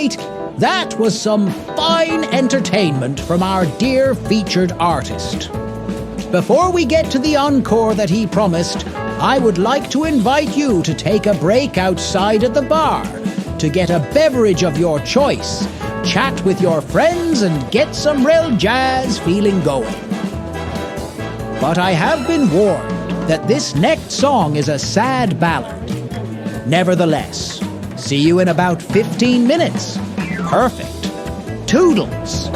Kate, that was some fine entertainment from our dear featured artist. Before we get to the encore that he promised, I would like to invite you to take a break outside at the bar to get a beverage of your choice, chat with your friends, and get some real jazz feeling going. But I have been warned that this next song is a sad ballad. Nevertheless, see you in about 15 minutes. Perfect. Toodles.